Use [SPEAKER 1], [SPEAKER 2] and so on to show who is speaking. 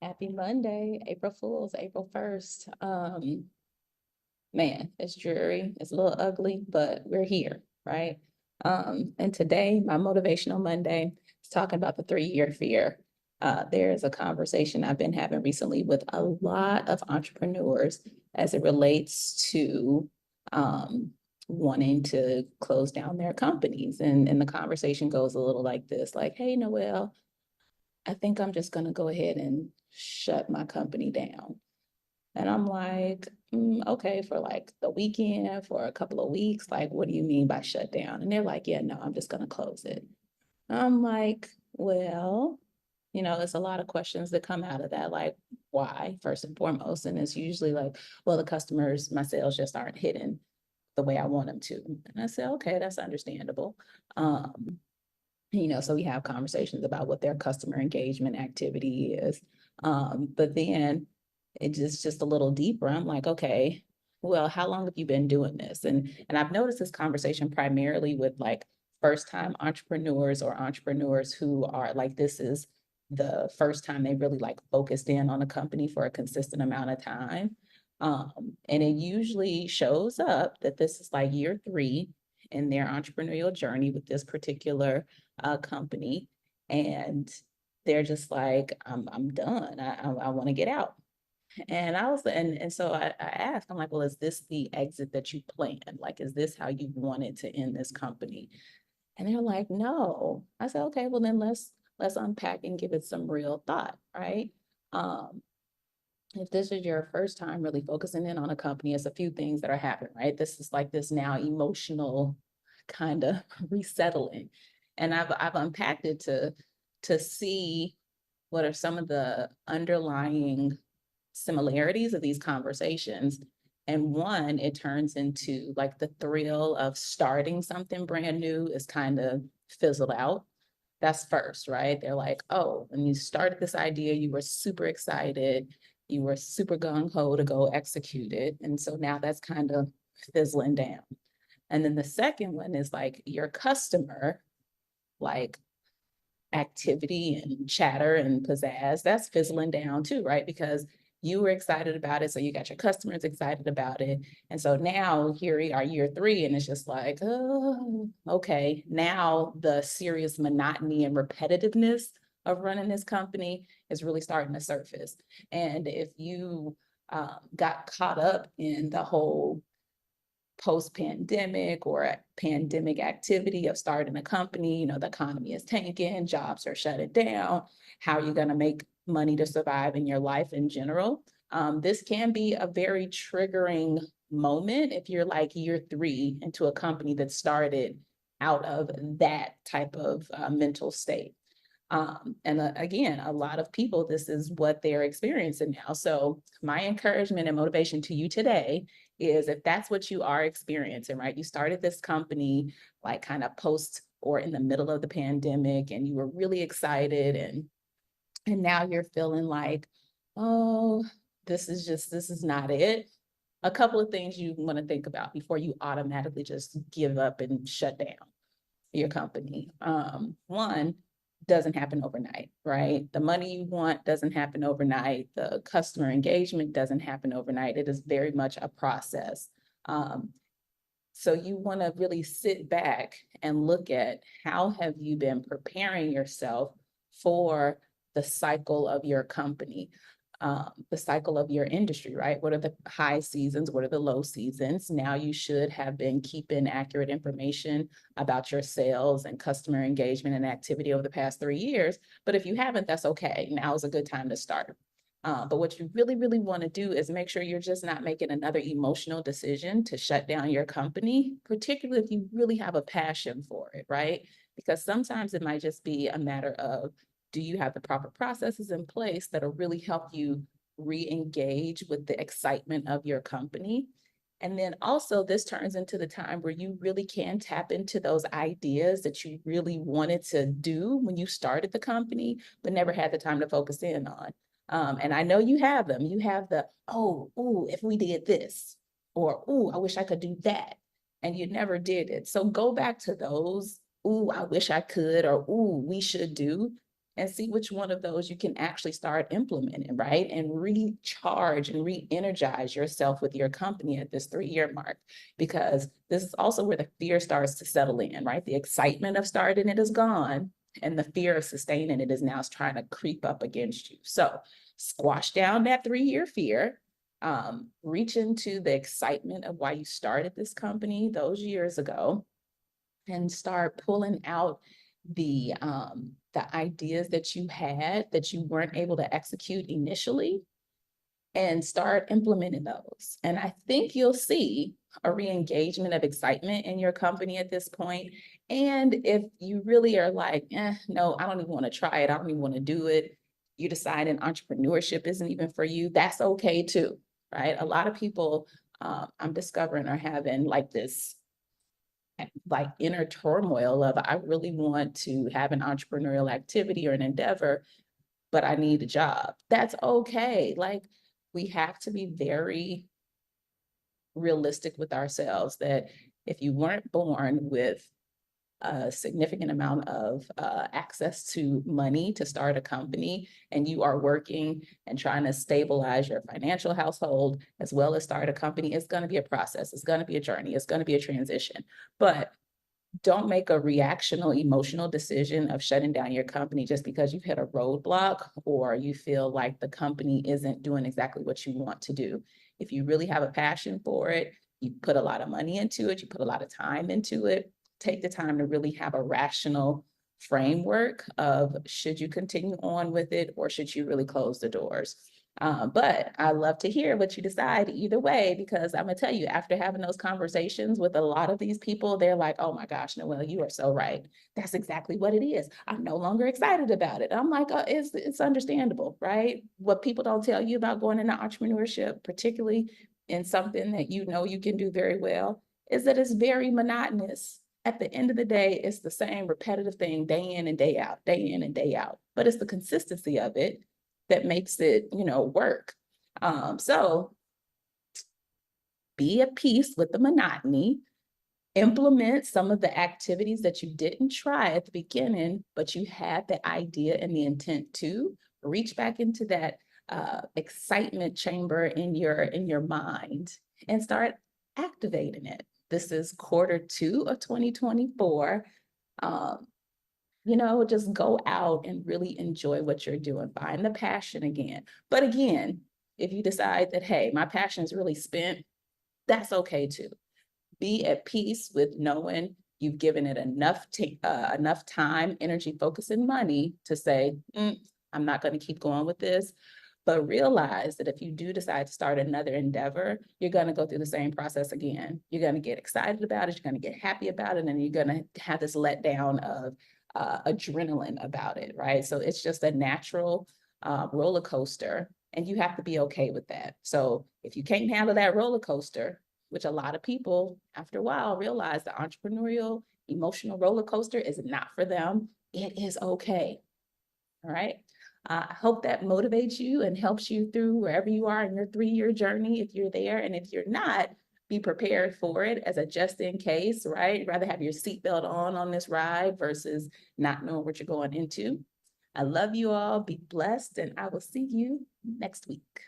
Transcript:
[SPEAKER 1] Happy Monday, April Fools, April 1st. Man, it's dreary, it's a little ugly, but we're here, right? And today, my Motivational Monday is talking about the 3-year fear. There's a conversation I've been having recently with a lot of entrepreneurs as it relates to um, wanting to close down their companies. And the conversation goes a little like this, like, hey, Noelle, I think I'm just going to go ahead and shut my company down. And I'm like, okay, for like the weekend, for a couple of weeks, like, what do you mean by shut down? And they're like, yeah, no, I'm just going to close it. I'm like, well, there's a lot of questions that come out of that, like, why, first and foremost. And it's usually like, well, the customers, my sales just aren't hitting the way I want them to. And I said, okay, that's understandable. So we have conversations about what their customer engagement activity is. But then just a little deeper. I'm like, okay, well, how long have you been doing this? And I've noticed this conversation primarily with like first time entrepreneurs or entrepreneurs who are like, this is the first time they really like focused in on a company for a consistent amount of time. And it usually shows up that this is like year 3 in their entrepreneurial journey with this particular company, and they're just like, I'm done. I want to get out. And so I asked, I'm like, well, is this the exit that you planned? Like, is this how you wanted to end this company? And they're like, no. I said, okay, well then let's unpack and give it some real thought, right? Um, if this is your first time really focusing in on a company, it's a few things that are happening, right? This is like this now emotional kind of resettling. And I've unpacked it to see what are some of the underlying similarities of these conversations. And one, it turns into like the thrill of starting something brand new is kind of fizzled out. That's first, right? They're like, oh, when you started this idea, you were super excited, you were super gung ho to go execute it. And so now that's kind of fizzling down. And then the second one is like your customer, like activity and chatter and pizzazz, that's fizzling down too, right? Because you were excited about it. So you got your customers excited about it. And so now here we are, year 3, and it's just like, oh, okay. Now the serious monotony and repetitiveness of running this company is really starting to surface. And if you got caught up in the whole post-pandemic or pandemic activity of starting a company, the economy is tanking, jobs are shutting down, how are you going to make money to survive in your life in general? This can be a very triggering moment if you're like year 3 into a company that started out of that type of mental state. And again, a lot of people, this is what they're experiencing now. So my encouragement and motivation to you today is, if that's what you are experiencing, right? You started this company like kind of post or in the middle of the pandemic, and you were really excited, and now you're feeling like, oh, this is not it. A couple of things you want to think about before you automatically just give up and shut down your company. One, doesn't happen overnight, right? The money you want doesn't happen overnight. The customer engagement doesn't happen overnight. It is very much a process. Um, so you want to really sit back and look at, how have you been preparing yourself for the cycle of your company, the cycle of your industry, right? What are the high seasons? What are the low seasons? Now you should have been keeping accurate information about your sales and customer engagement and activity over the past 3 years. But if you haven't, that's okay. Now is a good time to start. But what you really, really want to do is make sure you're just not making another emotional decision to shut down your company, particularly if you really have a passion for it, right? Because sometimes it might just be a matter of, do you have the proper processes in place that'll really help you re-engage with the excitement of your company? And then also, this turns into the time where you really can tap into those ideas that you really wanted to do when you started the company, but never had the time to focus in on. And I know you have them. You have the, oh, ooh, if we did this, or, ooh, I wish I could do that. And you never did it. So go back to those, ooh, I wish I could, or ooh, we should do, and see which one of those you can actually start implementing, right? And recharge and re-energize yourself with your company at this 3-year mark, because this is also where the fear starts to settle in, right? The excitement of starting it is gone, and the fear of sustaining it is now trying to creep up against you. So squash down that 3-year fear, reach into the excitement of why you started this company those years ago, and start pulling out the ideas that you had that you weren't able to execute initially, and start implementing those. And I think you'll see a re-engagement of excitement in your company at this point. And if you really are like, no, I don't even want to try it, I don't even want to do it, you decide an entrepreneurship isn't even for you, that's okay too, right? A lot of people I'm discovering are having like this like inner turmoil of, I really want to have an entrepreneurial activity or an endeavor, but I need a job. That's okay. Like, we have to be very realistic with ourselves that if you weren't born with a significant amount of access to money to start a company, and you are working and trying to stabilize your financial household as well as start a company, it's going to be a process. It's going to be a journey. It's going to be a transition. But don't make a reactional emotional decision of shutting down your company just because you've hit a roadblock or you feel like the company isn't doing exactly what you want to do. If you really have a passion for it, you put a lot of money into it, you put a lot of time into it, take the time to really have a rational framework of, should you continue on with it or should you really close the doors? But I love to hear what you decide either way, because I'm gonna tell you, after having those conversations with a lot of these people, they're like, oh my gosh, Noelle, you are so right. That's exactly what it is. I'm no longer excited about it. I'm like, it's understandable, right? What people don't tell you about going into entrepreneurship, particularly in something that you know you can do very well, is that it's very monotonous. At the end of the day, it's the same repetitive thing day in and day out, day in and day out. But it's the consistency of it that makes it, work. So be at peace with the monotony, implement some of the activities that you didn't try at the beginning, but you had the idea and the intent to reach back into that excitement chamber in your mind and start activating it. This is Q2 of 2024. Just go out and really enjoy what you're doing. Find the passion again. But again, if you decide that, hey, my passion is really spent, that's okay too. Be at peace with knowing you've given it enough time, energy, focus, and money to say, I'm not going to keep going with this. But realize that if you do decide to start another endeavor, you're going to go through the same process again. You're going to get excited about it. You're going to get happy about it. And then you're going to have this letdown of adrenaline about it, right? So it's just a natural roller coaster, and you have to be okay with that. So if you can't handle that roller coaster, which a lot of people after a while realize the entrepreneurial emotional roller coaster is not for them, it is okay. All right. I hope that motivates you and helps you through wherever you are in your 3-year journey, if you're there. And if you're not, be prepared for it as a just in case, right? Rather have your seatbelt on this ride versus not knowing what you're going into. I love you all. Be blessed, and I will see you next week.